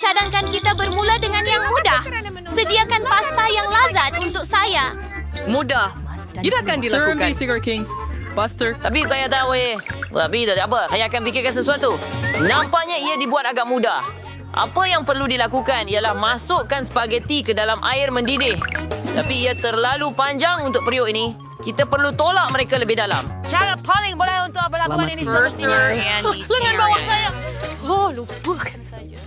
Cadangkan kita bermula dengan yang mudah. Sediakan pasta yang lazat untuk saya. Mudah. Tidak akan dilakukan. Sugar King. Buster. Tapi kaya tahu Tapi tak ada apa. Saya akan fikirkan sesuatu. Nampaknya ia dibuat agak mudah. Apa yang perlu dilakukan ialah masukkan spageti ke dalam air mendidih. Tapi ia terlalu panjang untuk periuk ini. Kita perlu tolak mereka lebih dalam. Cara paling boleh untuk melakukan ini semestinya. Lengan bawah saya. Oh, lupakan saja.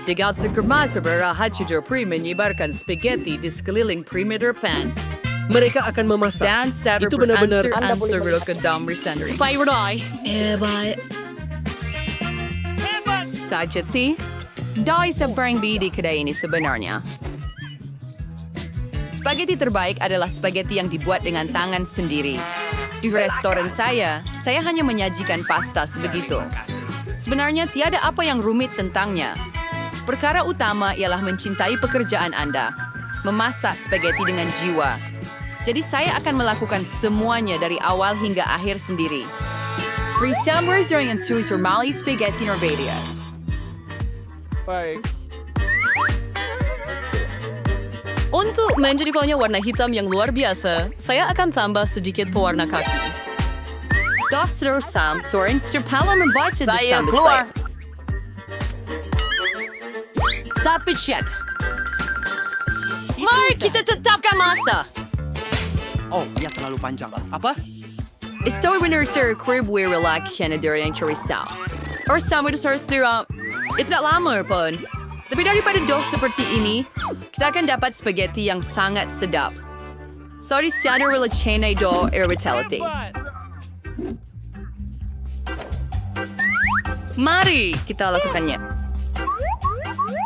Tiga sekermasa berrahat Pri menyebarkan spaghetti di sekeliling perimeter pan. Mereka akan memasak. Dan sadar Itu benar-benar answer ke dalam sendiri. baik. Sajati, dahil sa brand B di kedai ini sebenarnya. Spaghetti terbaik adalah spaghetti yang dibuat dengan tangan sendiri. Di restoran saya hanya menyajikan pasta sebegitu. Sebenarnya tiada apa yang rumit tentangnya. Perkara utama ialah mencintai pekerjaan Anda, memasak spaghetti dengan jiwa. Jadi saya akan melakukan semuanya dari awal hingga akhir sendiri. Resemblers dengan sus normali spaghetti Norvedias. Baik. Untuk menjadi faunya warna hitam yang luar biasa, saya akan tambah sedikit pewarna kaki. Dr. Sam, Soren Strapalo membaca Saya keluar. Tapi shit. Mari kita tetapkan masa. Oh, ia terlalu panjang. Apa? Estoy benar-benar kurib wirelak Canada yang cerisau. Or sama itu sendiri. Itu tak lama pun. Tapi daripada doh seperti ini, kita akan dapat spaghetti yang sangat sedap. Sorry, siya wala chenay do irritability. Mari kita lakukannya.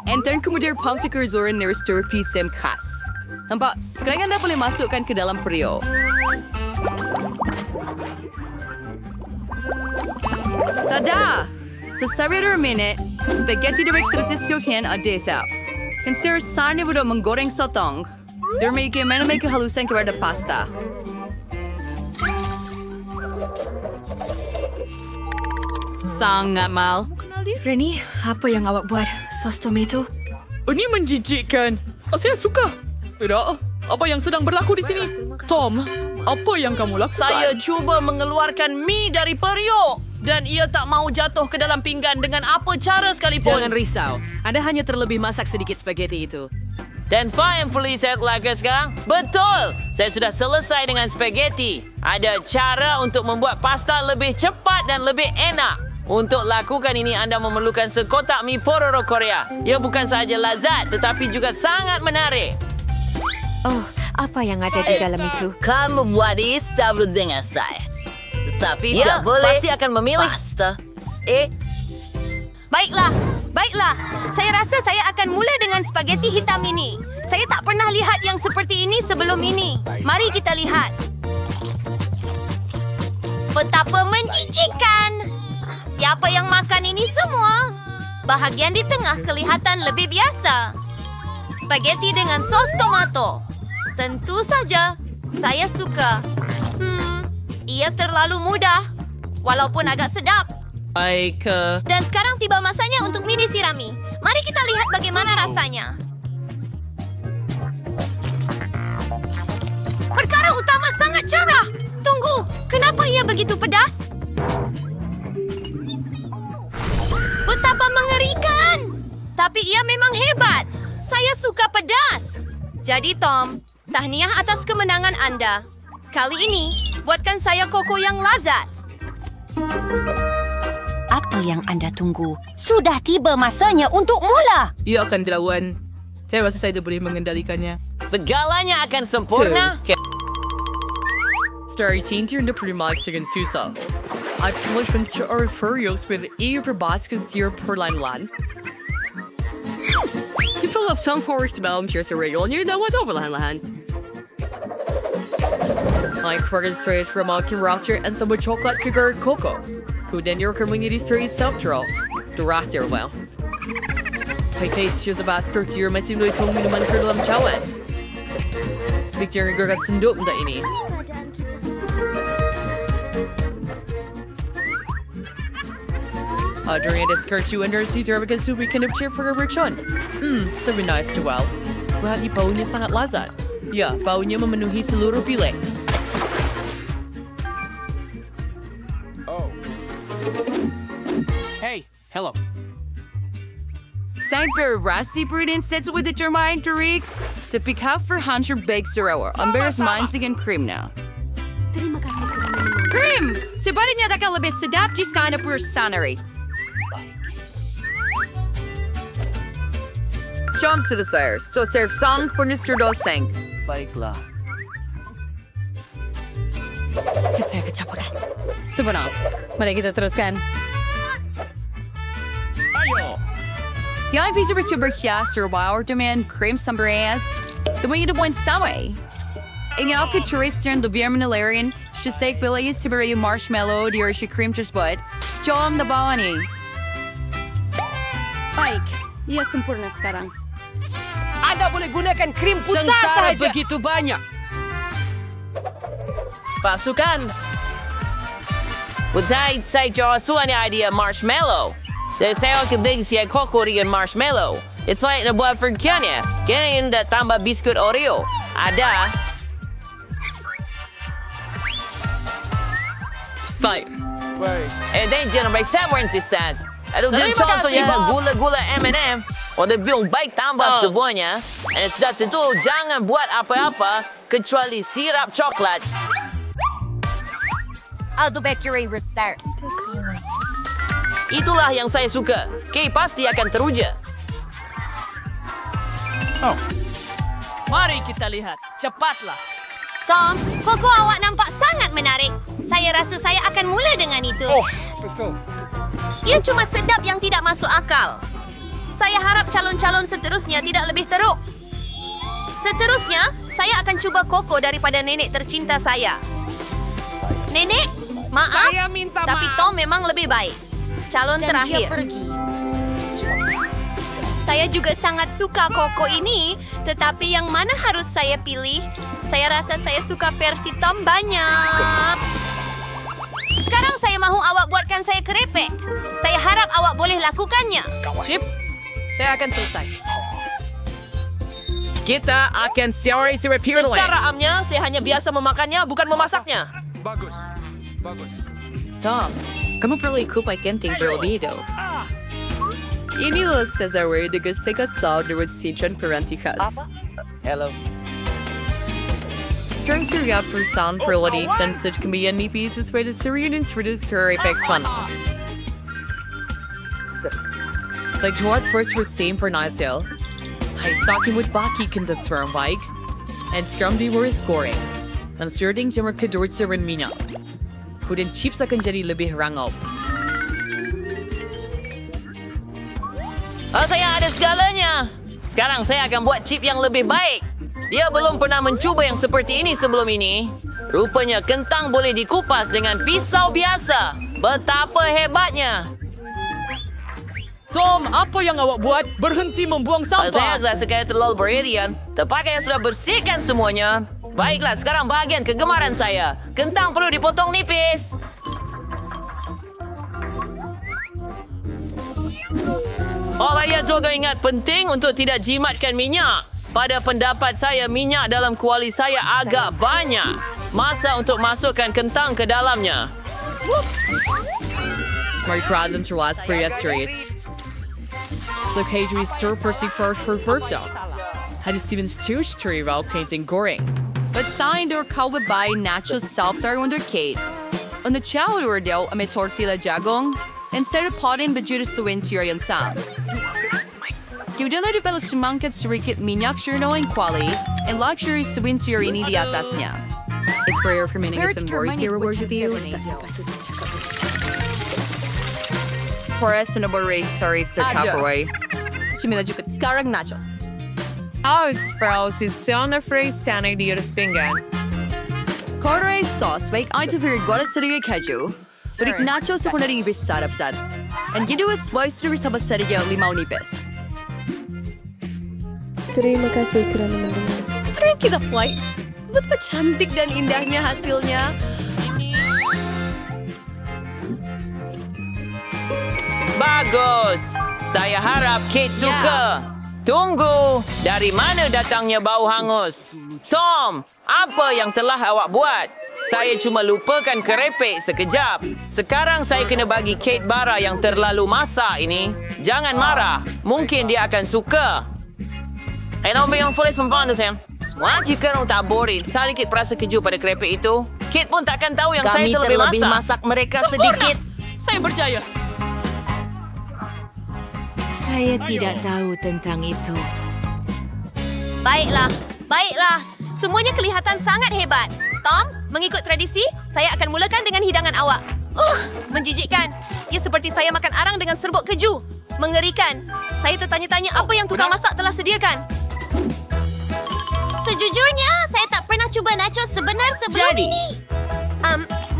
Enter kemudian popsicle zoran na stir pisem khas. Nampak, sekarang Anda boleh masukkan ke dalam periuk. Tada! Sa 1 minute, spaghetti direct sa tisyotian o desa. Consider sana mo menggoreng sotong. May kehalusan kepada pasta. Sangat mal. Reni, apa yang awak buat? Sos tomato? Ini menjijikkan. Saya suka. Tidak. Apa yang sedang berlaku di sini? Tom, apa yang kamu lakukan? Saya cuba mengeluarkan mie dari periuk. Dan ia tak mau jatuh ke dalam pinggan dengan apa cara sekalipun. Jangan risau. Anda hanya terlebih masak sedikit spaghetti itu. Dan fine police saya lakukan sekarang? Betul! Saya sudah selesai dengan spaghetti. Ada cara untuk membuat pasta lebih cepat dan lebih enak. Untuk lakukan ini, anda memerlukan sekotak mie pororo Korea. Ia bukan sahaja lazat, tetapi juga sangat menarik. Oh, apa yang ada di dalam itu? Kamu buat ini sama dengan saya. Tetapi Ya, tak boleh pasti akan memilih. pasta. Baiklah. Saya rasa saya akan mula dengan spaghetti hitam ini. Saya tak pernah lihat yang seperti ini sebelum ini. Mari kita lihat. Betapa menjijikkan. Siapa yang makan ini semua? Bahagian di tengah kelihatan lebih biasa. Spaghetti dengan sos tomato. Tentu saja, saya suka. Ia terlalu mudah, walaupun agak sedap. Baik. Dan sekarang tiba masanya untuk mie disirami. Mari kita lihat bagaimana rasanya. Perkara utama sangat cerah. Tunggu, kenapa ia begitu pedas? Betapa mengerikan. Tapi ia memang hebat. Saya suka pedas. Jadi Tom, tahniah atas kemenangan Anda. Kali ini, buatkan saya koko yang lazat. Apa yang Anda tunggu? Sudah tiba masanya untuk mula. Ia akan dilawan. Saya rasa saya boleh mengendalikannya. Segalanya akan sempurna. Story tinter na primax dengan susah. At solution to our furious with e-verbascus your per line lan. People have some forest melon here sa regular niyo na what's over lahan. My crooked straight from a roster and some chocolate sugar cocoa. Who then your community series self-draw. The roster well. Hey, case she's a bastard to your messing with me naman ko dalam cawan. Speak to your girl sundok na ini. During a discursu under si Derbigan Subi kind of cheer for a merchant. It's very nice to well. Berarti baunya sangat lazat. Ya, baunya memenuhi seluruh bilik. Hey, hello. Zijn berasi Bruden sets with the Germain Tarik? Tapi kau verhanser bake surawa. Amberes mansing and cream na. Cream! Sebaliknya tak lebih sedap jika anda bersanari. Jom selesai. So serve sang furniture doseng. Baiklah. Saya kecapakan. Sebenar. Mari kita teruskan. Ayo. Yang bisa berkias terbawa dengan krim sambaras. Demi itu pun sama. Ingat aku turis dan lebih menelarian. Sesek beli sebagai marshmallow di orsi krim tersebut. Jom the bawah ni. Baik, ia sempurna sekarang. Anda boleh gunakan krim putar Sengsara saja. begitu banyak. Pasukan! Saya jual suanya idea marshmallow. Dan saya akan beli siap koko dengan marshmallow. It's like nak buat vergiannya. Kena dah tambah biskut Oreo. Ada. Fight. And then jangan sampai saya insistance. Aduh, dia contohnya gula-gula M&M. Orang bilang baik tambah semuanya. And sudah tentu jangan buat apa-apa kecuali sirap coklat. I'll do bakery research. Itulah yang saya suka. Kay pasti akan teruja. Mari kita lihat. Cepatlah. Tom, koko awak nampak sangat menarik. Saya rasa saya akan mula dengan itu. Betul. Ia cuma sedap yang tidak masuk akal. Saya harap calon-calon seterusnya tidak lebih teruk. Seterusnya, saya akan cuba koko daripada nenek tercinta saya. Nenek, maaf, tapi Tom memang lebih baik. Calon terakhir. Saya juga sangat suka koko ini, tetapi yang mana harus saya pilih? Saya rasa saya suka versi Tom banyak. Sekarang saya mahu awak buatkan saya kerepek. Saya harap awak boleh lakukannya. Chip, saya akan selesai. Kita akan siari si repeatedly. Secara amnya, saya hanya biasa memakannya, bukan memasaknya. Bagus. Tom, kamu perlu kupai genting terlebih dahulu. Inilah Cesare de Gasegasa de Rosijan Peranticas. Hello. Sering surya perusahaan perladi dan such kemudian nipis sesuai dengan Syrian dan Syrian Pexman. Like George first was same for Nigel. Hai sakin with baki kindat sperm bike. And scrum di waris goreng. Dan surding jammer kedort serin minyak. Kemudian chips akan jadi lebih rangop. Saya ada segalanya. Sekarang saya akan buat chip yang lebih baik. Dia belum pernah mencuba yang seperti ini sebelum ini. Rupanya kentang boleh dikupas dengan pisau biasa. Betapa hebatnya. Tom, apa yang awak buat? Berhenti membuang Saya sampah. rasa sekali terlalu berhadian. Terpakai sudah bersihkan semuanya. Baiklah, sekarang bahagian kegemaran saya. Kentang perlu dipotong nipis. Saya juga ingat penting untuk tidak jimatkan minyak. Pada pendapat saya, minyak dalam kuali saya agak banyak. Masa untuk masukkan kentang ke dalamnya. Mari Pradan terlas periastris. Look, Hadri stir persik first for birthday. Had Steven stew stir while painting goreng. But signed or cowed by natural self-there under Kate. On the chow or deal a tortilla jagong, instead of potting bejuda suwintier and sam. Kemudian ada pala semangkat sedikit minyak sirno yang kuali, and luxury suwintier ini di atasnya. It's prayer for many and worries here reward to you. Para sa nabaray sorry Sir Capoy. Chimila jupit sekarang nachos. Outs, Frau, si Siona Frey Sanay di Pinggan. Corduroy sauce, wake I to very gotta city keju. But nachos ako na rin ibis sarap-sat. And you do a spice to sa basari yung limaw nipis. Terima kasih kerana mendengar. Keren kita flight. Betapa cantik dan indahnya hasilnya. Bagus. Saya harap Kate suka. Tunggu. Dari mana datangnya bau hangus? Tom, apa yang telah awak buat? Saya cuma lupakan kerepek sekejap. Sekarang saya kena bagi Kate bara yang terlalu masak ini. Jangan marah. Mungkin dia akan suka. Nombor yang full mempandu, Sam. Jika orang taburin sedikit perasa keju pada kerepek itu, Kate pun takkan tahu yang saya terlebih masak mereka sedikit. Saya berjaya. Saya tidak tahu tentang itu. Baiklah. Semuanya kelihatan sangat hebat. Tom, mengikut tradisi, saya akan mulakan dengan hidangan awak. Menjijikkan. Ia seperti saya makan arang dengan serbuk keju. Mengerikan. Saya tertanya-tanya apa yang tukang masak telah sediakan. Sejujurnya, saya tak pernah cuba nachos sebenar sebelum ini.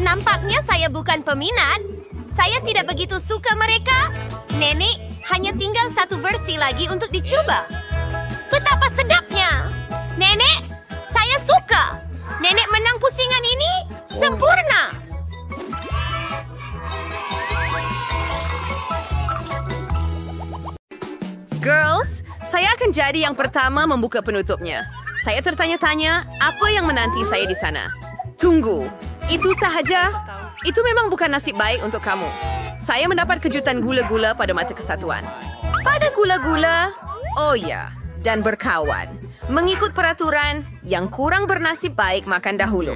Nampaknya saya bukan peminat. Saya tidak begitu suka mereka. Nenek, hanya tinggal satu versi lagi untuk dicoba. Betapa sedapnya. Nenek, saya suka. Nenek menang pusingan ini sempurna. Girls, saya akan jadi yang pertama membuka penutupnya. Saya tertanya-tanya apa yang menanti saya di sana. Tunggu, itu sahaja? Itu memang bukan nasib baik untuk kamu. Saya mendapat kejutan gula-gula pada mata kesatuan. Pada gula-gula? Oh ya, dan berkawan. Mengikut peraturan, yang kurang bernasib baik makan dahulu.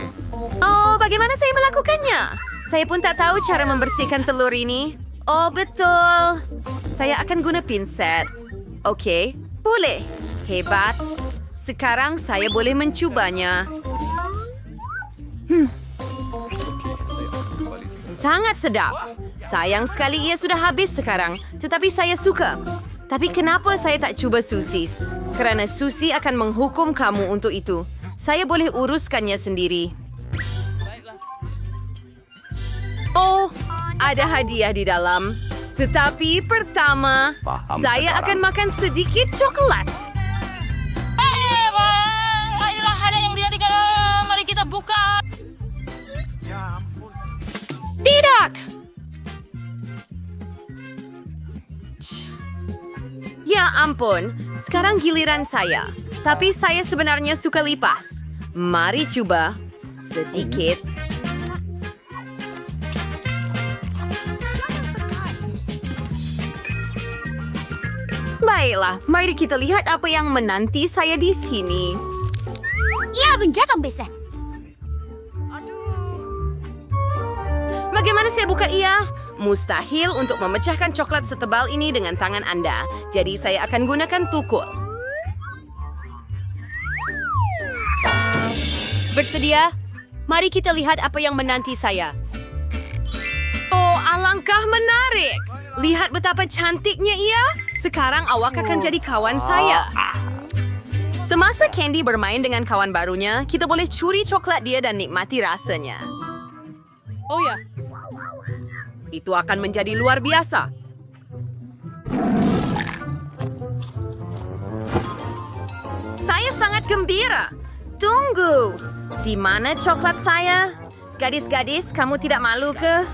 Oh, bagaimana saya melakukannya? Saya pun tak tahu cara membersihkan telur ini. Oh, betul. Saya akan guna pinset. Okey, boleh. Hebat. Sekarang saya boleh mencubanya. Sangat sedap. Sayang sekali ia sudah habis sekarang, tetapi saya suka. Tapi kenapa saya tak cuba sosis? Kerana Susi akan menghukum kamu untuk itu. Saya boleh uruskannya sendiri. Oh, ada hadiah di dalam. Tetapi pertama, saya akan makan sedikit coklat. Ayolah, ada yang dinantikan. Mari kita buka. Tidak! Ya ampun, sekarang giliran saya. Tapi saya sebenarnya suka lipas. Mari coba sedikit. Baiklah, mari kita lihat apa yang menanti saya di sini. Ya, benjakan bisa. Bagaimana saya buka ia? Mustahil untuk memecahkan coklat setebal ini dengan tangan Anda. Jadi saya akan gunakan tukul. Bersedia? Mari kita lihat apa yang menanti saya. Oh, alangkah menarik. Lihat betapa cantiknya ia. Sekarang awak akan jadi kawan saya. Semasa Candy bermain dengan kawan barunya, kita boleh curi coklat dia dan nikmati rasanya. Oh ya. Itu akan menjadi luar biasa. Saya sangat gembira. Tunggu. Di mana coklat saya? Gadis-gadis, kamu tidak malu ke?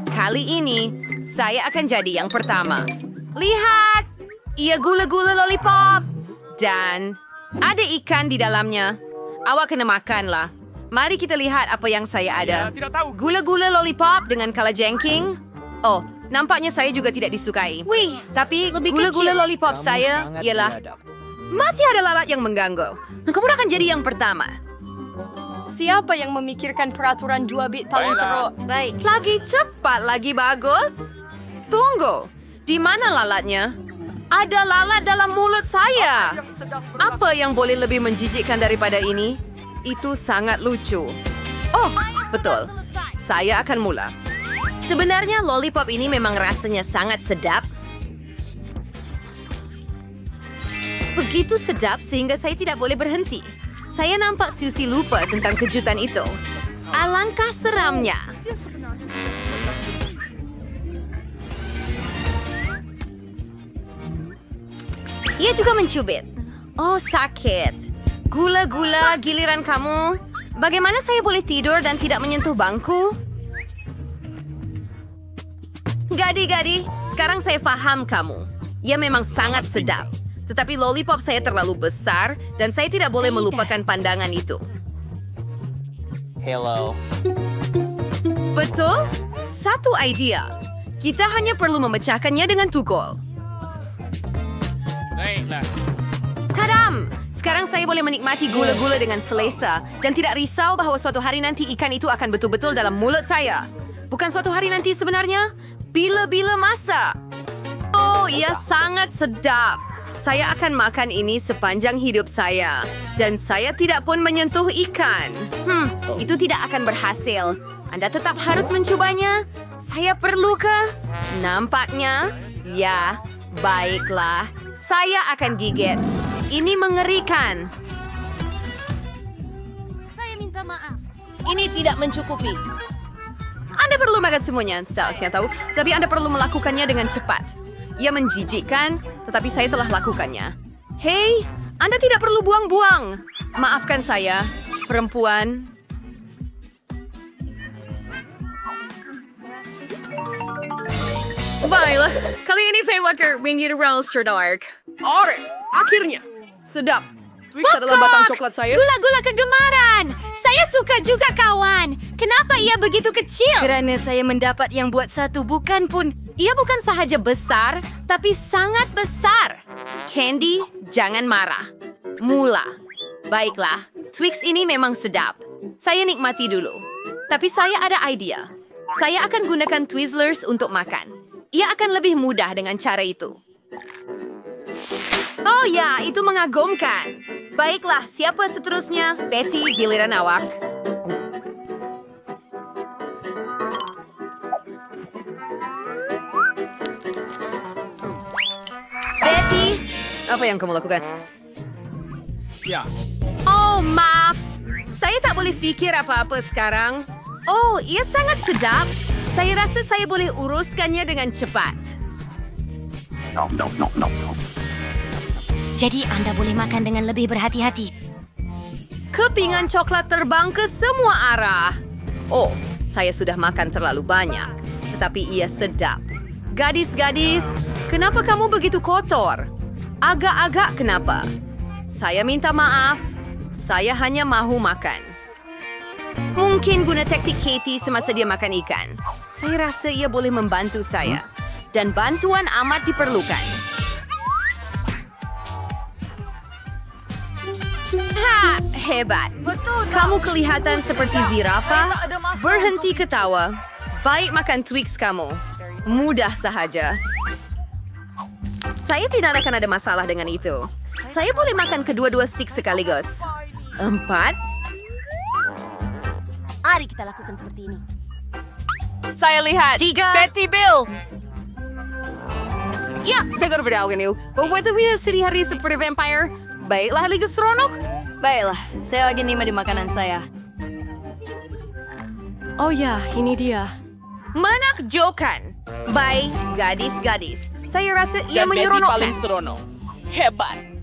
Kali ini, saya akan jadi yang pertama. Lihat! Ia gula-gula lollipop. Dan ada ikan di dalamnya. Awak kena makanlah. Mari kita lihat apa yang saya ada. Gula-gula lollipop dengan kalajengking. Oh, nampaknya saya juga tidak disukai. Wih, tapi gula-gula lollipop saya ialah... Masih ada lalat yang mengganggu. Kamu akan jadi yang pertama. Siapa yang memikirkan peraturan 2 bit paling teruk? Baik. Lagi cepat, lagi bagus. Tunggu. Di mana lalatnya? Ada lalat dalam mulut saya. Apa yang boleh lebih menjijikkan daripada ini? Itu sangat lucu. Oh, betul. Saya akan mula. Sebenarnya lollipop ini memang rasanya sangat sedap. Begitu sedap sehingga saya tidak boleh berhenti. Saya nampak Susi lupa tentang kejutan itu. Alangkah seramnya. Ia juga mencubit. Oh, sakit. Gula-gula, giliran kamu. Bagaimana saya boleh tidur dan tidak menyentuh bangku? Gadi-gadi, sekarang saya faham kamu. Ia memang sangat sedap. Tetapi lollipop saya terlalu besar dan saya tidak boleh melupakan pandangan itu. Hello. Betul? Satu idea. Kita hanya perlu memecahkannya dengan tukul. Baiklah. Tadam! Sekarang saya boleh menikmati gula-gula dengan selesa dan tidak risau bahawa suatu hari nanti ikan itu akan betul-betul dalam mulut saya. Bukan suatu hari nanti sebenarnya, bila-bila masa. Oh, ia sangat sedap. Saya akan makan ini sepanjang hidup saya. Dan saya tidak pun menyentuh ikan. Itu tidak akan berhasil. Anda tetap harus mencobanya. Saya perlu ke? Nampaknya, ya, baiklah. Saya akan gigit. Ini mengerikan. Saya minta maaf. Ini tidak mencukupi. Anda perlu makan semuanya, saya tahu. Tapi Anda perlu melakukannya dengan cepat. Ia menjijikkan, tetapi saya telah lakukannya. Hei, Anda tidak perlu buang-buang. Maafkan saya, perempuan. Baiklah, kali ini saya makan winged roaster dark. Alright, akhirnya. Sedap. Twix adalah batang coklat saya. Gula-gula kegemaran. Saya suka juga, kawan. Kenapa ia begitu kecil? Kerana saya mendapat yang buat satu, bukan pun. Ia bukan sahaja besar, tapi sangat besar. Candy, jangan marah. Mula. Baiklah, Twix ini memang sedap. Saya nikmati dulu. Tapi saya ada idea. Saya akan gunakan Twizzlers untuk makan. Ia akan lebih mudah dengan cara itu. Oh ya, itu mengagumkan. Baiklah, siapa seterusnya? Betty, giliran awak. Betty, apa yang kamu lakukan? Ya. Oh, maaf. Saya tak boleh fikir apa-apa sekarang. Oh, ia sangat sedap. Saya rasa saya boleh uruskannya dengan cepat. Jadi Anda boleh makan dengan lebih berhati-hati. Kepingan coklat terbang ke semua arah. Oh, saya sudah makan terlalu banyak. Tetapi ia sedap. Gadis-gadis, kenapa kamu begitu kotor? Agak-agak kenapa? Saya minta maaf. Saya hanya mahu makan. Mungkin guna taktik Katie semasa dia makan ikan. Saya rasa ia boleh membantu saya. Dan bantuan amat diperlukan. Ha, hebat. Kamu kelihatan seperti zirafa. Berhenti ketawa. Baik makan Twix kamu. Mudah sahaja. Saya tidak akan ada masalah dengan itu. Saya boleh makan kedua-dua stik sekaligus. 4. Mari kita lakukan seperti ini. Saya lihat. 3. Betty Bill! Ya, saya akan berdaulkan itu. Membuat dia sehari-hari seperti vampire. Baiklah, Liga Seronok. Baiklah, saya lagi nikmati makanan saya. Oh ya, ini dia. Menakjubkan. Baik, gadis-gadis. Saya rasa ia Dan Betty menyeronokkan. paling seronok. Hebat.